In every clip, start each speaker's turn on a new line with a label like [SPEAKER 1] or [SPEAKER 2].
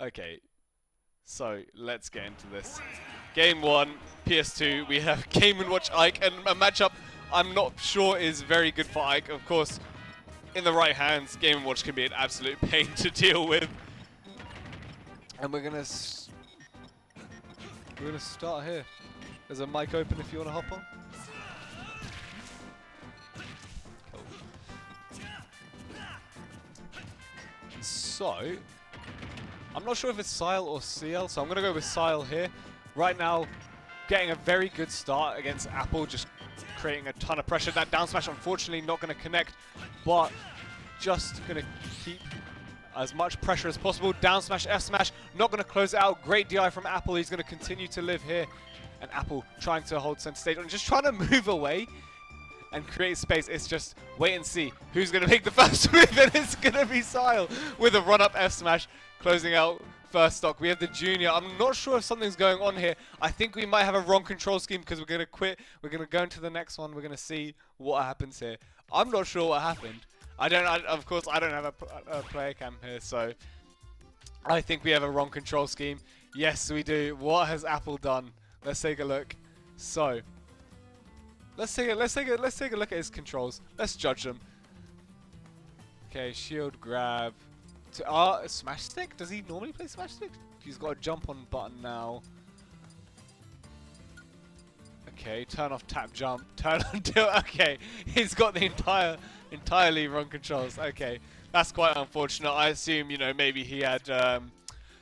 [SPEAKER 1] Okay, so let's get into this. Game 1, PS2, we have Game & Watch Ike, and a matchup I'm not sure is very good for Ike. Of course, in the right hands, Game & Watch can be an absolute pain to deal with. And we're gonna start here. There's a mic open if you want to hop on. Cool. So, I'm not sure if it's Sciel or Sciel, so I'm going to go with Sciel here. Right now, getting a very good start against Apple, just creating a ton of pressure. That down smash, unfortunately, not going to connect, but just going to keep as much pressure as possible. Down smash, F smash, not going to close it out. Great DI from Apple. He's going to continue to live here. And Apple trying to hold center stage and just trying to move away and create space. It's just wait and see who's going to make the first move, and it's going to be Sciel with a run-up F smash, closing out first stock. We have the junior. I'm not sure if something's going on here. I think we might have a wrong control scheme because we're going to quit. We're going to go into the next one. We're going to see what happens here. I'm not sure what happened. Of course, I don't have a player cam here, so I think we have a wrong control scheme. Yes, we do. What has Apple done? Let's take a look. So, let's take a look at his controls. Let's judge them. Okay, shield grab. Smash stick? Does he normally play smash stick? He's got a jump on button now. Okay, turn off tap jump. Turn on tilt. Okay, he's got the entirely wrong controls. Okay, that's quite unfortunate. I assume, you know, maybe he had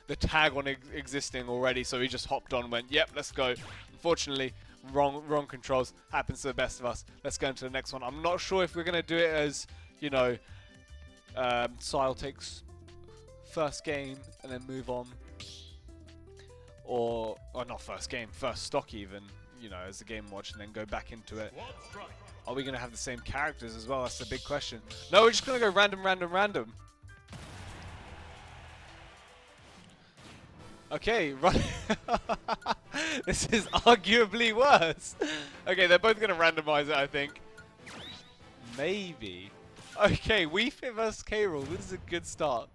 [SPEAKER 1] the tag on existing already, so he just hopped on, went, yep, let's go. Unfortunately, wrong controls. Happens to the best of us. Let's go into the next one. I'm not sure if we're going to do it as, you know, Sciel takes first game and then move on. Or not first game, first stock even, you know, as the game watch, and then go back into it. Are we going to have the same characters as well? That's the big question. No, we're just going to go random. Okay, right. This is arguably worse. Okay, they're both going to randomize it, I think. Maybe. Okay, Wii Fit vs. K-Rool. This is a good start.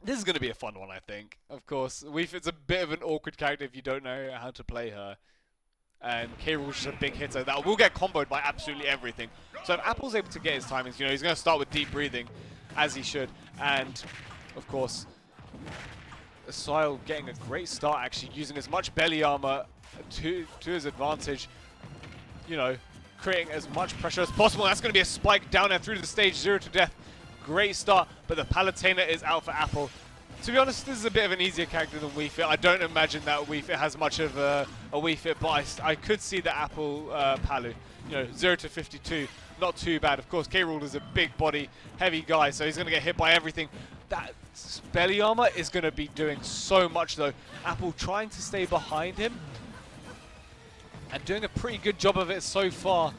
[SPEAKER 1] This is going to be a fun one, I think. Of course, Wii Fit's a bit of an awkward character if you don't know how to play her. And K-Rool's just a big hitter that will get comboed by absolutely everything. So if Apple's able to get his timings, you know, he's going to start with deep breathing, as he should. And, of course, Sciel getting a great start, actually, using as much belly armor to his advantage. You know, creating as much pressure as possible. That's going to be a spike down there through the stage, 0 to death. Great start, but the Palutena is out for Apple. To be honest, this is a bit of an easier character than Wii Fit. I don't imagine that Wii Fit has much of a Wii Fit, but I could see the Apple Palu. You know, 0 to 52, not too bad. Of course, K-Rool is a big body, heavy guy, so he's going to get hit by everything. That belly armor is going to be doing so much, though. Apple trying to stay behind him and doing a pretty good job of it so far.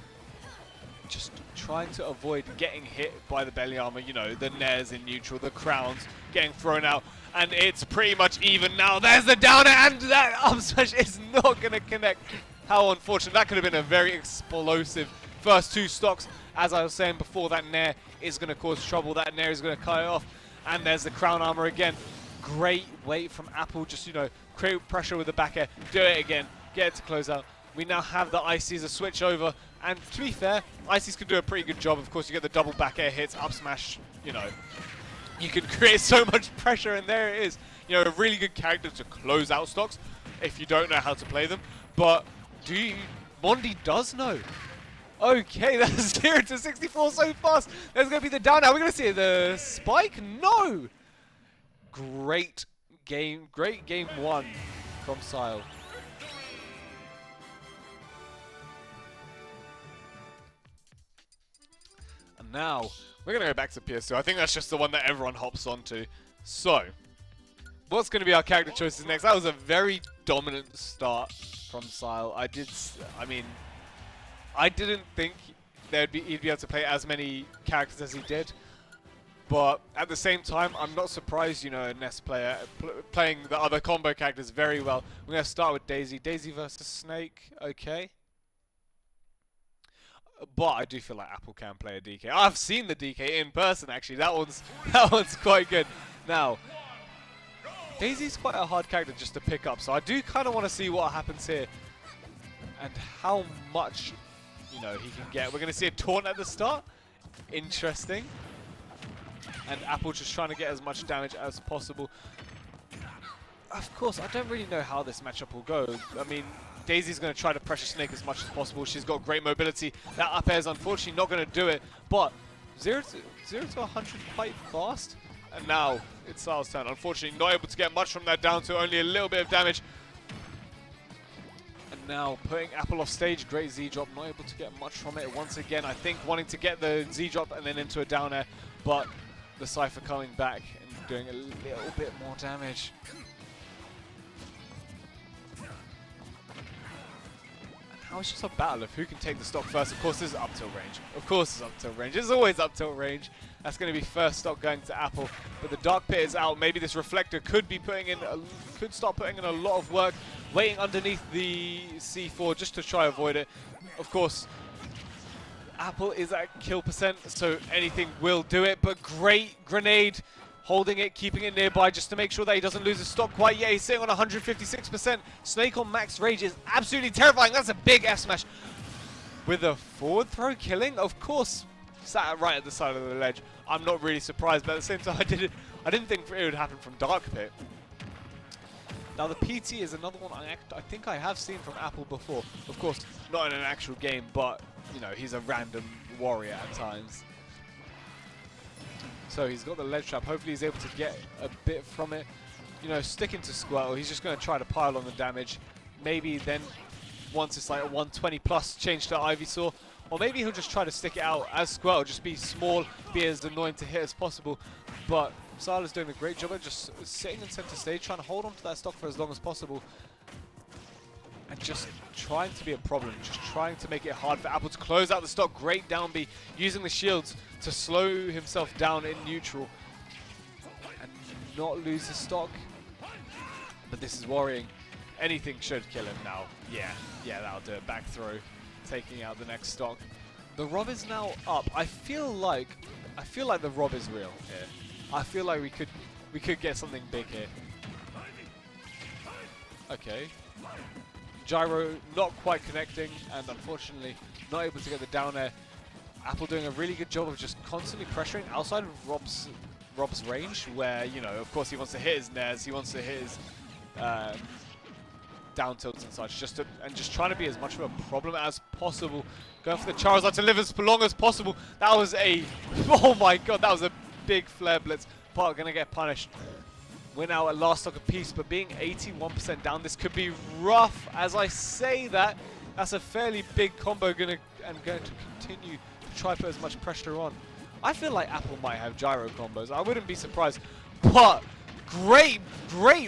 [SPEAKER 1] Just trying to avoid getting hit by the belly armor, you know, the nairs in neutral, the crowns getting thrown out, and it's pretty much even now. There's the downer, and that up smash is not going to connect. How unfortunate. That could have been a very explosive first two stocks. As I was saying before, that nair is going to cause trouble. That nair is going to cut it off, and there's the crown armor again. Great weight from Apple, just, you know, create pressure with the back air, do it again, get it to close out. We now have the Ices a switch over, and to be fair, Ices could do a pretty good job. Of course, you get the double back air hits, up smash, you know. You can create so much pressure, and there it is. You know, a really good character to close out stocks if you don't know how to play them. But Mondi does know. Okay, that's 0 to 64 so fast. There's going to be the down. Are we going to see the spike? No! Great game one from Sciel. And now, we're going to go back to PS2. I think that's just the one that everyone hops onto. So, what's going to be our character choices next? That was a very dominant start from Sciel. I didn't think he'd be able to play as many characters as he did. But at the same time, I'm not surprised, you know, a NES player playing the other combo characters very well. We're going to start with Daisy. Daisy versus Snake, okay. But I do feel like Apple can play a DK. I've seen the DK in person, actually. That one's quite good. Now, Daisy's quite a hard character just to pick up, so I do kind of want to see what happens here and how much, you know, he can get. We're going to see a taunt at the start. Interesting. And Apple just trying to get as much damage as possible. Of course, I don't really know how this matchup will go. I mean, Daisy's going to try to pressure Snake as much as possible. She's got great mobility. That up air is unfortunately not going to do it, but 0 to 100 quite fast. And now it's Sciel's turn. Unfortunately, not able to get much from that, down to only a little bit of damage. And now putting Apple off stage, great Z drop, not able to get much from it. Once again, I think wanting to get the Z drop and then into a down air, but the Cypher coming back and doing a little bit more damage. Now it's just a battle of who can take the stock first. Of course, this is up tilt range. Of course, it's up tilt range. It's always up tilt range. That's going to be first stock going to Apple. But the Dark Pit is out. Maybe this Reflector could be putting in, could start putting in a lot of work, waiting underneath the C4 just to try avoid it. Of course, Apple is at kill percent, so anything will do it. But great grenade. Holding it, keeping it nearby just to make sure that he doesn't lose his stock quite yet. He's sitting on 156%. Snake on max rage is absolutely terrifying. That's a big F smash. With a forward throw killing, of course, sat right at the side of the ledge. I'm not really surprised, but at the same time, I didn't think it would happen from Dark Pit. Now the PT is another one I think I have seen from Apple before. Of course, not in an actual game, but you know, he's a random warrior at times. So he's got the ledge trap. Hopefully he's able to get a bit from it. You know, sticking to Squirtle. He's just going to try to pile on the damage. Maybe then, once it's like a 120 plus, change to Ivysaur. Or maybe he'll just try to stick it out as Squirtle. Just be small, be as annoying to hit as possible. But Sciel is doing a great job at just sitting in center stage, trying to hold on to that stock for as long as possible. And just trying to be a problem, just trying to make it hard for Apple to close out the stock. Great down B, using the shields to slow himself down in neutral and not lose his stock. But this is worrying. Anything should kill him now. Yeah, that'll do it. Back throw, taking out the next stock. The Rob is now up. I feel like the Rob is real here. I feel like we could get something big here. Okay. Gyro not quite connecting, and unfortunately not able to get the down air. Apple doing a really good job of just constantly pressuring outside of Rob's range, where, you know, of course he wants to hit his nairs, he wants to hit his down tilts and such, just trying to be as much of a problem as possible. Going for the Charizard to live as long as possible. That was a, oh my god, that was a big flare blitz. But gonna get punished. We're now at last stock apiece, but being 81% down, this could be rough. As I say that, that's a fairly big combo, going to continue to try to put as much pressure on. I feel like Apple might have gyro combos. I wouldn't be surprised. But great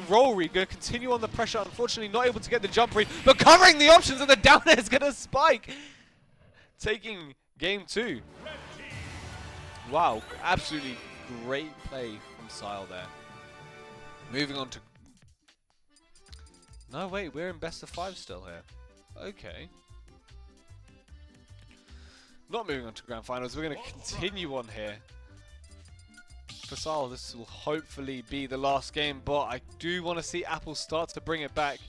[SPEAKER 1] roll read. Going to continue on the pressure. Unfortunately, not able to get the jump read, but covering the options, and the down air is going to spike. Taking game 2. Wow, absolutely great play from Sciel there. Moving on to... No, wait, we're in best of 5 still here. Okay. Not moving on to grand finals. We're going to continue on here. For Sciel, this will hopefully be the last game, but I do want to see Apple start to bring it back.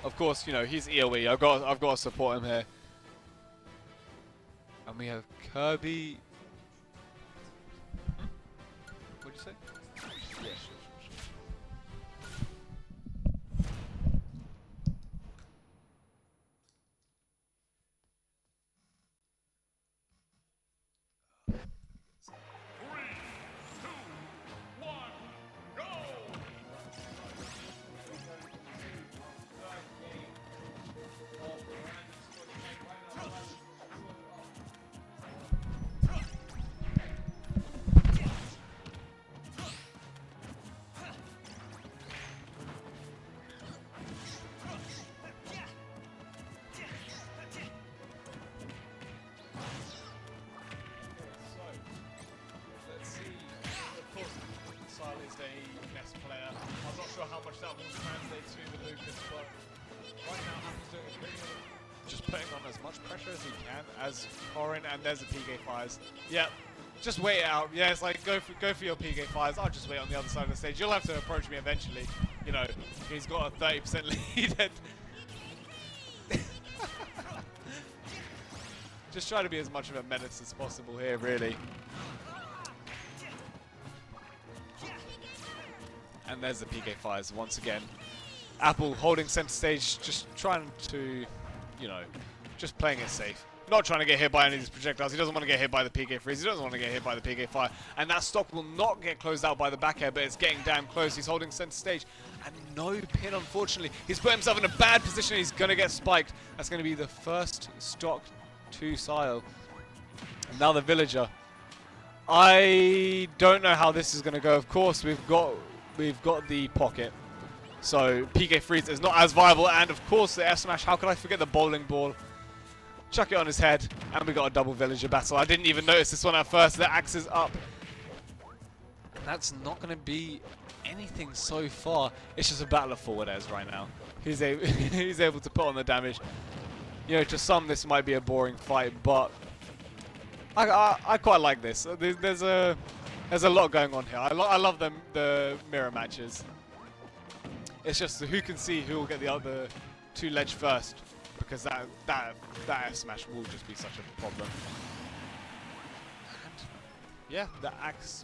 [SPEAKER 1] Of course, you know, he's EOE. I've got to support him here. And we have Kirby... What did you say? Yeah, sure. I'm not sure how much that will translate to the Lucas, but right now Apple's doing a good job, just putting on as much pressure as he can as Corin, and there's a PK fires. Yep, Just wait it out. Yeah, it's like go for your PK fires. I'll just wait on the other side of the stage. You'll have to approach me eventually. You know, he's got a 30% lead. And just try to be as much of a menace as possible here, really. And there's the PK fires once again. Apple holding center stage, just trying to, you know, just playing it safe. Not trying to get hit by any of these projectiles. He doesn't want to get hit by the PK freeze. He doesn't want to get hit by the PK fire. And that stock will not get closed out by the back air, but it's getting damn close. He's holding center stage. And no pin, unfortunately. He's put himself in a bad position. He's going to get spiked. That's going to be the first stock to Sciel. And now the villager. I don't know how this is going to go. Of course, we've got the pocket. So PK freeze is not as viable. And of course, the F smash. How could I forget the bowling ball? Chuck it on his head, and we got a double villager battle. I didn't even notice this one at first. The axe is up. And that's not going to be anything so far. It's just a battle of forward airs right now. He's able to put on the damage. You know, to some this might be a boring fight, but I quite like this. There's a lot going on here. I love the mirror matches. It's just who can see who will get the other two ledge first. Because that F smash will just be such a problem. And yeah, the axe,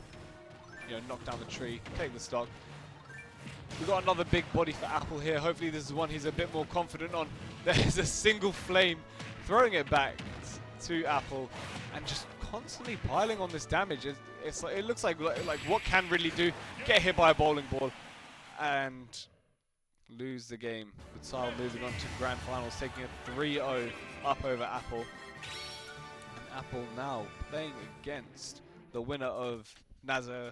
[SPEAKER 1] you know, knock down the tree, take the stock. We've got another big body for Apple here. Hopefully this is one he's a bit more confident on. There's a single flame throwing it back to Apple and just constantly piling on this damage. It's like, it looks like what can really do? Get hit by a bowling ball and lose the game, with Sciel moving on to grand finals, taking a 3-0 up over Apple. And Apple now playing against the winner of Nazar